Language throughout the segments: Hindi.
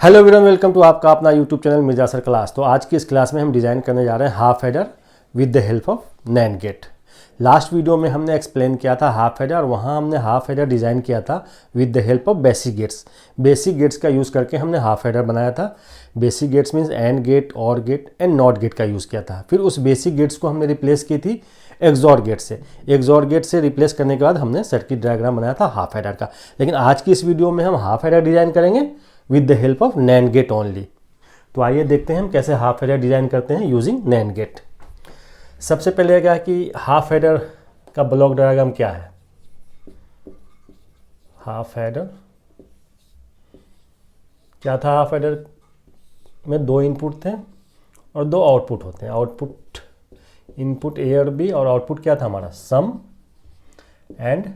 हेलो एवरीवन, वेलकम टू आपका अपना YouTube channel Mirza sir class. तो आज की इस क्लास में हम डिज़ाइन करने जा रहे हैं half adder with the help of NAND gate. Last video में हमने एक्सप्लेन किया था हाफ हेडर, और वहाँ हमने हाफ हेडर डिज़ाइन किया था with the help of basic gates. Basic gates का यूज़ करके हमने हाफ हेडर बनाया था। Basic gates means AND gate, OR gate and NOT gate का यूज़ किया था। फिर उस बेसिक गेट्स को हमने रिप्लेस की थी एक्सॉर गेट से। एक्सॉर गेट से रिप्लेस करने के बाद हमने सर्किट डायग्राम बनाया था हाफ हेडर का। लेकिन आज की इस वीडियो में हम हाफ हेडर डिज़ाइन करेंगे with the help of NAND get only. तो आइए देखते हैं हम कैसे हाफ हेडर डिज़ाइन करते हैं यूजिंग नैंड गेट। सबसे पहले क्या है कि हाफ हेडर का ब्लॉक डायग्राम क्या है। हाफ हेडर क्या था? हाफ हेडर में दो इनपुट थे और दो आउटपुट होते हैं। आउटपुट इनपुट ए और बी, और आउटपुट क्या था हमारा? सम एंड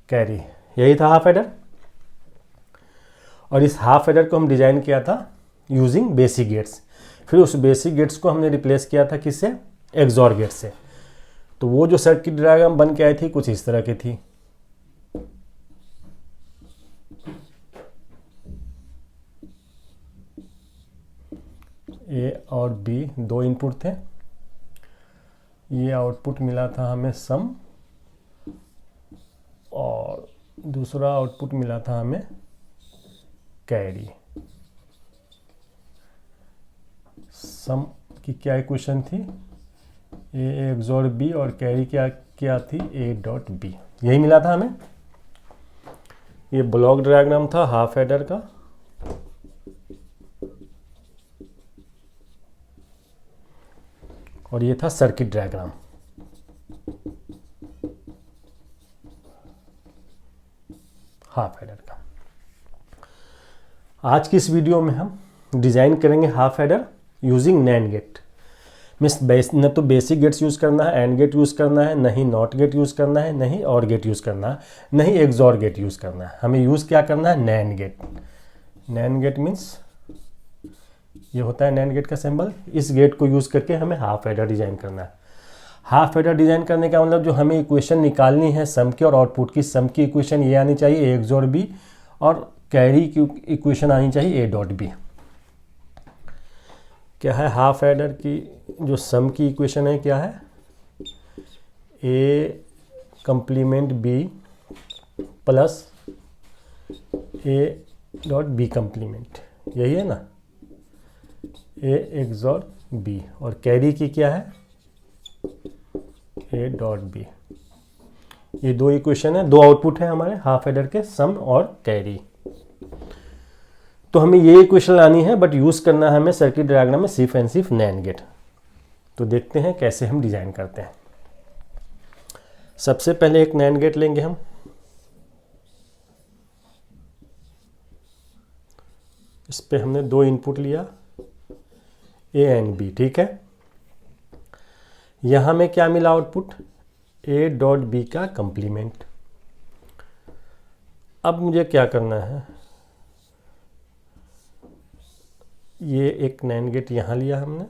कैरी। यही था हाफ हेडर। और इस हाफ हेडर को हम डिज़ाइन किया था यूजिंग बेसिक गेट्स। फिर उस बेसिक गेट्स को हमने रिप्लेस किया था किससे? एक्सॉर गेट से। तो वो जो सर्किट डायग्राम बन के आई थी कुछ इस तरह की थी। ए और बी दो इनपुट थे। ये आउटपुट मिला था हमें सम, और दूसरा आउटपुट मिला था हमें कैरी। सम की क्या इक्वेशन थी? ए एक्सॉर बी, और कैरी क्या थी? A dot B. यही मिला था हमें। ये ब्लॉक डायग्राम था हाफ हेडर का। और ये था सर्किट डायग्राम। हाफ हेडर का। आज की इस वीडियो में हम डिज़ाइन करेंगे half adder using NAND gate. Means न तो बेसिक गेट्स यूज़ करना है, एंड गेट यूज़ करना है, नहीं नॉट गेट यूज़ करना है, नहीं और गेट यूज़ करना है, नहीं एक्सॉर गेट यूज़ करना है। हमें यूज़ क्या करना है? NAND gate. NAND gate means ये होता है नैंड गेट का सिंबल। इस गेट को यूज़ करके हमें हाफ हेडर डिज़ाइन करना है। हाफ हेडर डिज़ाइन करने का मतलब जो हमें इक्वेशन निकालनी है सम की और आउटपुट की, सम की इक्वेशन ये आनी चाहिए ए एक्सॉर बी, और कैरी की इक्वेशन आनी चाहिए ए डॉट बी। क्या है हाफ हेडर की जो सम की इक्वेशन है? क्या है? A complement B plus A dot B complement, यही है ना? A XOR B. और कैरी की क्या है? A dot B. ये दो इक्वेशन है, दो आउटपुट है हमारे हाफ हेडर के, सम और कैरी। तो हमें ये इक्वेशन लानी है, बट यूज़ करना है हमें सर्किट डायग्राम में सिर्फ एंड सिर्फ नैंड गेट। तो देखते हैं कैसे हम डिज़ाइन करते हैं। सबसे पहले एक नैंड गेट लेंगे हम। इस पे हमने दो इनपुट लिया ए एंड बी, ठीक है। यहाँ में क्या मिला आउटपुट? ए डॉट बी का कंप्लीमेंट। अब मुझे क्या करना है? ये एक नैंड गेट यहाँ लिया हमने,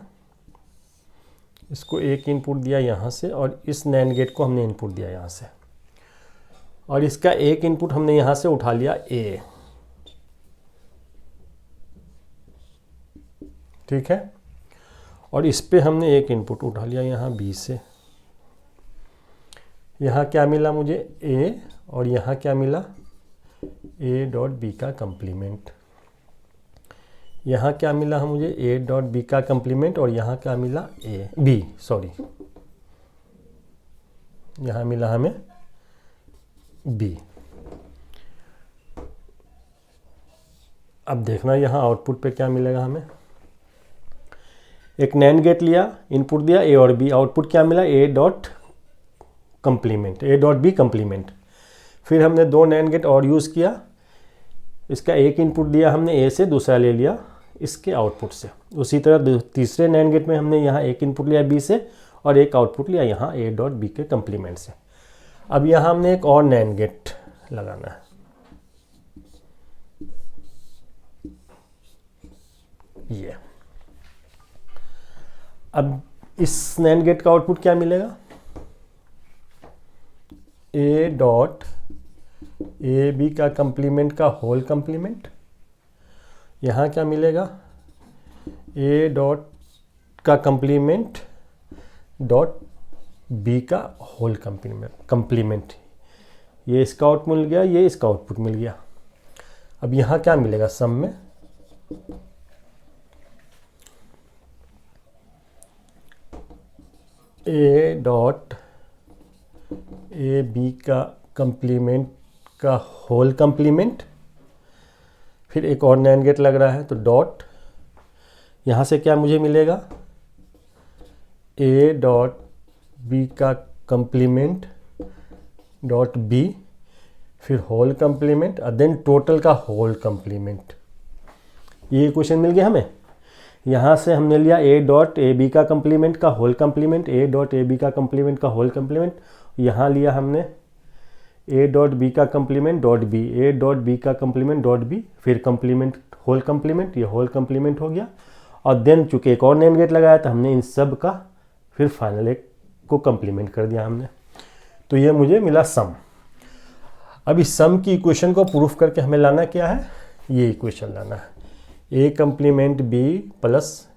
इसको एक इनपुट दिया यहाँ से, और इस नैंड गेट को हमने इनपुट दिया यहाँ से, और इसका एक इनपुट हमने यहाँ से उठा लिया ए, ठीक है। और इस पे हमने एक इनपुट उठा लिया यहाँ बी से। यहाँ क्या मिला मुझे? ए, और यहाँ क्या मिला? ए डॉट बी का कंप्लीमेंट। यहाँ क्या मिला मुझे? ए डॉट बी का कंप्लीमेंट, और यहाँ क्या मिला? ए बी, सॉरी, यहाँ मिला हमें बी। अब देखना यहाँ आउटपुट पे क्या मिलेगा हमें। एक नैंड गेट लिया, इनपुट दिया ए और बी, आउटपुट क्या मिला? A dot complement, A dot B complement. फिर हमने दो नैंड गेट और यूज़ किया। इसका एक इनपुट दिया हमने ए से, दूसरा ले लिया इसके आउटपुट से। उसी तरह तीसरे नैंड गेट में हमने यहाँ एक इनपुट लिया बी से, और एक आउटपुट लिया यहाँ ए डॉट बी के कंप्लीमेंट से। अब यहाँ हमने एक और नैंड गेट लगाना है। ये अब इस नैंड गेट का आउटपुट क्या मिलेगा? ए डॉट ए बी का कंप्लीमेंट का होल कंप्लीमेंट। यहाँ क्या मिलेगा, ए डॉट का कंप्लीमेंट डॉट बी का होल कंप्लीमेंट। ये इसका आउटपुट मिल गया, ये इसका आउटपुट मिल गया। अब यहाँ क्या मिलेगा सम में, ए डॉट ए बी का कंप्लीमेंट का होल कंप्लीमेंट, फिर एक और नैंड गेट लग रहा है तो डॉट, यहाँ से क्या मुझे मिलेगा, ए डॉट बी का कंप्लीमेंट डॉट बी, फिर होल कंप्लीमेंट और देन टोटल का होल कंप्लीमेंट। ये इक्वेशन मिल गया हमें। यहाँ से हमने लिया ए डॉट ए बी का कंप्लीमेंट का whole complement, A dot A B का कंप्लीमेंट का होल कंप्लीमेंट। यहाँ लिया हमने ए डॉट बी का complement dot B, A dot B का कंप्लीमेंट डॉट बी, फिर कंप्लीमेंट होल कंप्लीमेंट, ये होल कंप्लीमेंट हो गया। और देन चूंकि एक और नेम गेट लगाया था हमने इन सब का फिर फाइनल एक को कंप्लीमेंट कर दिया हमने। तो ये मुझे मिला सम। अब इस सम की इक्वेशन को प्रूफ करके हमें लाना क्या है, ये इक्वेशन लाना है, A complement B plus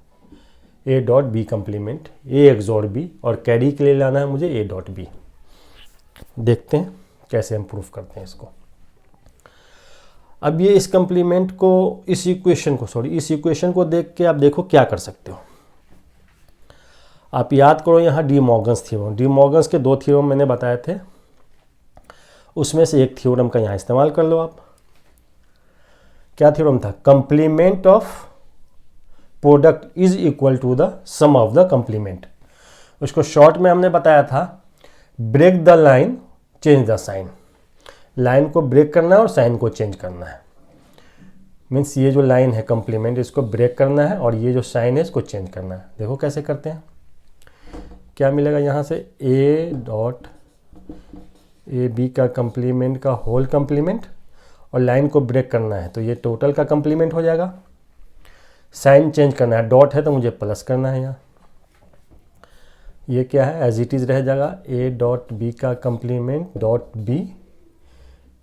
A dot B complement A XOR B, और कैरी के लिए लाना है मुझे ए डॉट बी। देखते हैं कैसे हम प्रूफ करते हैं इसको। अब ये इस कंप्लीमेंट को, इस इक्वेशन को देख के आप देखो क्या कर सकते हो। आप याद करो यहाँ De Morgan's theorem, D Morgan's के 2 थ्योरम मैंने बताए थे, उसमें से एक थ्योरम का यहाँ इस्तेमाल कर लो आप। क्या थ्योरम था, complement of product is equal to the sum of the complement. उसको शॉर्ट में हमने बताया था break the line change the sign. Line को ब्रेक करना है और साइन को चेंज करना है। मीन्स ये जो लाइन है कंप्लीमेंट, इसको ब्रेक करना है और ये जो साइन है इसको चेंज करना है। देखो कैसे करते हैं। क्या मिलेगा यहाँ से, ए डॉट ए बी का कंप्लीमेंट का होल कंप्लीमेंट, और लाइन को ब्रेक करना है तो ये टोटल का कंप्लीमेंट हो जाएगा। साइन चेंज करना है, डॉट है तो मुझे प्लस करना है यहाँ। ये क्या है, एज इट इज़ रह जाएगा, ए डॉट बी का कंप्लीमेंट डॉट बी,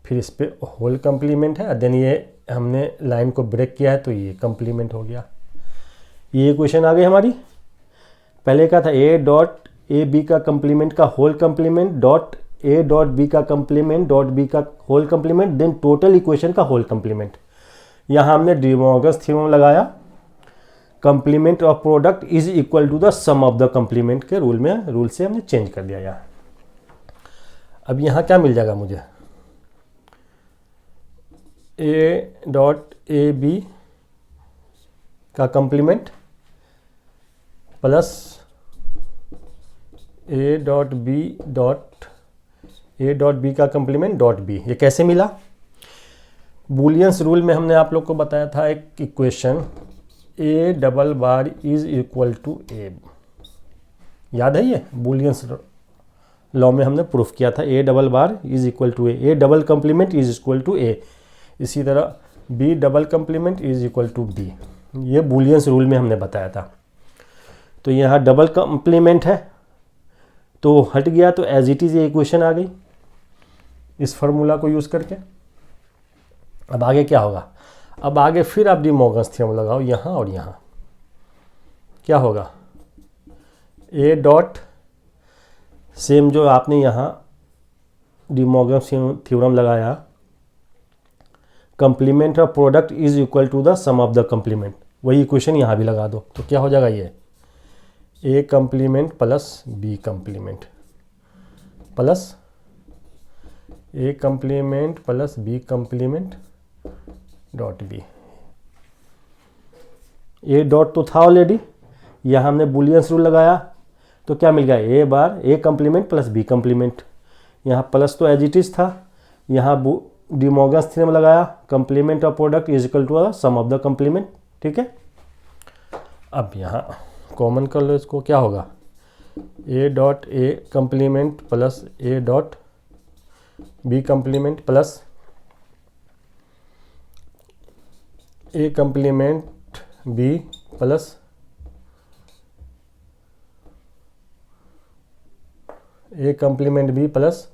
फिर इस पर होल कंप्लीमेंट है, देन ये हमने लाइन को ब्रेक किया है तो ये कंप्लीमेंट हो गया। ये इक्वेशन आ गई हमारी। पहले क्या था, ए डॉट ए बी का कंप्लीमेंट का whole complement dot A dot B का कंप्लीमेंट डॉट बी का whole complement, then total equation का होल कंप्लीमेंट। यहाँ हमने डी मॉर्गन्स थ्योरम लगाया, complement of product is equal to the sum of the complement के रूल से हमने चेंज कर दिया यहाँ। अब यहाँ क्या मिल जाएगा मुझे, ए डॉट ए बी का complement plus A dot B का कंप्लीमेंट डॉट बी। ये कैसे मिला, बूलियंस रूल में हमने आप लोग को बताया था एक equation, A double bar is equal to A. याद है ये बूलियंस लॉ में हमने प्रूफ किया था, A double bar is equal to A double complement is equal to A. इसी तरह B double complement is equal to B, ये बूलियंस रूल में हमने बताया था। तो यहाँ डबल कंप्लीमेंट है तो हट गया, तो एज इट इज़ ये इक्वेशन आ गई इस फार्मूला को यूज़ करके। अब आगे क्या होगा, अब आगे फिर आप डी मॉर्गन्स थ्योरम लगाओ यहाँ और यहाँ। क्या होगा, ए डॉट सेम जो आपने यहाँ डी मॉर्गन्स थ्योरम लगाया, complement of product is equal to the sum of the complement, वही इक्वेशन यहाँ भी लगा दो। तो क्या हो जाएगा, ये A complement plus B complement plus A complement plus B complement dot B. A dot तो था ऑलरेडी, यहाँ हमने बूलियंस रूल लगाया तो क्या मिल गया, A bar A complement plus B complement. यहाँ प्लस तो एज इट इज था, यहाँ डी मॉर्गन्स थ्योरम लगाया, complement of product is equal to sum of the complement. ठीक है, अब यहाँ कॉमन कर लो इसको, क्या होगा, A dot A complement plus A dot B complement plus A complement B plus A complement B plus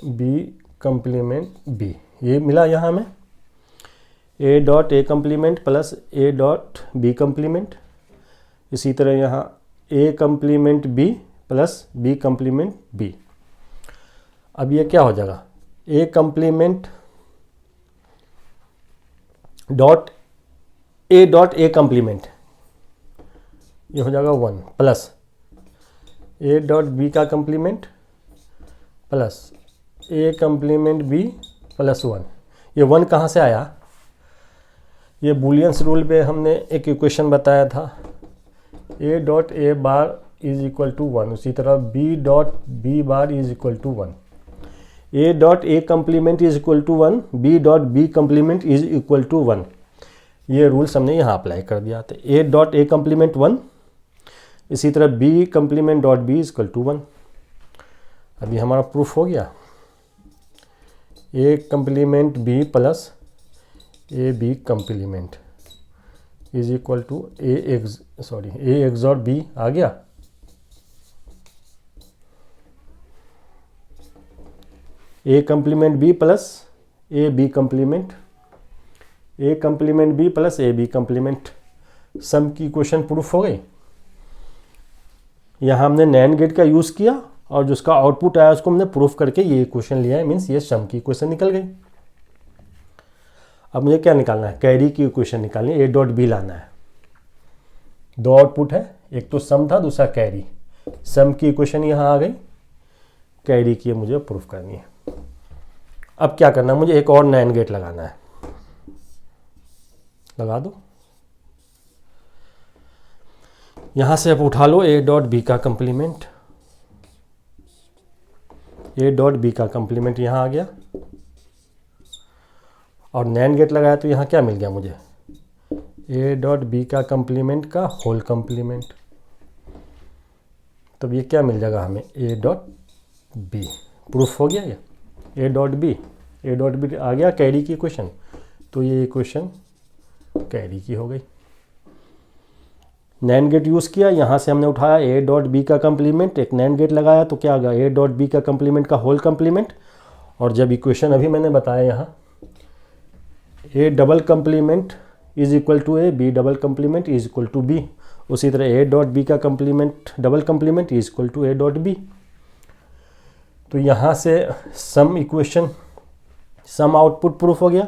B complement B. ये मिला यहाँ में। A dot A complement plus A dot B complement. इसी तरह यहाँ A complement B plus B complement B. अब ये क्या हो जाएगा, A complement dot A complement, ये हो जाएगा 1 प्लस ए डॉट बी का कम्प्लीमेंट प्लस ए कम्प्लीमेंट बी प्लस 1। ये 1 कहाँ से आया, ये बूलियंस रूल पे हमने एक इक्वेशन बताया था, A dot A bar is equal to 1, उसी तरह B dot B bar is equal to 1, A dot A complement is equal to 1, B dot B complement is equal to 1। ये रूल्स हमने यहाँ अप्लाई कर दिया था, ए डॉट ए कम्प्लीमेंट 1, इसी तरह B complement dot B is equal to 1। अभी हमारा प्रूफ हो गया, A complement B plus A B complement is equal to A XOR B आ गया। A complement B plus A B complement, A complement B plus A B complement, sum की इक्वेशन प्रूफ हो गई। यहाँ हमने नैंड गेट का यूज़ किया और जो उसका आउटपुट आया उसको हमने प्रूफ करके ये इक्वेशन लिया है, मीन्स ये सम की इक्वेशन निकल गई। अब मुझे क्या निकालना है, कैरी की इक्वेशन निकालनी है, ए डॉट बी लाना है। दो आउटपुट है, एक तो सम था, दूसरा कैरी। सम की इक्वेशन यहाँ आ गई, कैरी की मुझे प्रूफ करनी है। अब क्या करना है, मुझे एक और नैंड गेट लगाना है, लगा दो। यहाँ से अब उठा लो ए डॉट बी का कम्प्लीमेंट, ए डॉट बी का कम्प्लीमेंट यहाँ आ गया और नैंड गेट लगाया तो यहाँ क्या मिल गया मुझे, ए डॉट बी का कम्प्लीमेंट का होल कम्प्लीमेंट। तब ये क्या मिल जाएगा हमें, ए डॉट बी। प्रूफ हो गया ये, ए डॉट बी आ गया कैरी की इक्वेशन, तो ये इक्वेशन कैरी की हो गई। नैंड गेट यूज़ किया, यहाँ से हमने उठाया ए डॉट बी का कम्प्लीमेंट, एक नैंड गेट लगाया तो क्या आ गया, ए डॉट बी का कम्प्लीमेंट का होल कम्प्लीमेंट। और जब इक्वेशन अभी मैंने बताया यहाँ A double complement is equal to A, B double complement is equal to B, उसी तरह ए डॉट बी का complement double complement is equal to A dot B. तो यहाँ से some equation, some output proof हो गया,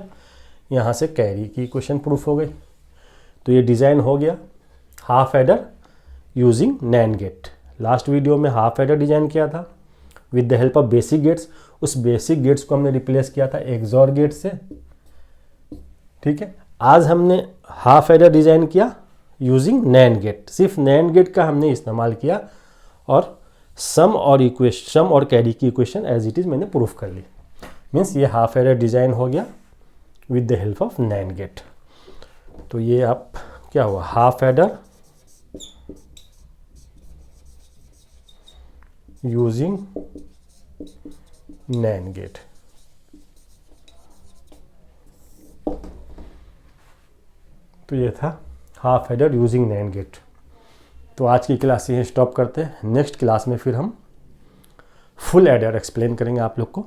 यहाँ से कैरी की इक्वेशन प्रूफ हो गई। तो ये डिज़ाइन हो गया half adder using NAND gate. Last video में हाफ एडर डिज़ाइन किया था with the help of basic gates. उस बेसिक गेट्स को हमने रिप्लेस किया था एक्सॉर गेट से, ठीक है। आज हमने हाफ एडर डिज़ाइन किया यूजिंग नैंड गेट, सिर्फ नैंड गेट का हमने इस्तेमाल किया और सम और कैरी की इक्वेशन एज इट इज़ मैंने प्रूफ कर ली। मीन्स ये हाफ एडर डिज़ाइन हो गया with the help of NAND gate. तो ये आप क्या हुआ, half adder using NAND gate. तो ये था half adder using NAND gate. तो आज की क्लास यहीं स्टॉप करते हैं। नेक्स्ट क्लास में फिर हम फुल एडर एक्सप्लेन करेंगे आप लोग को।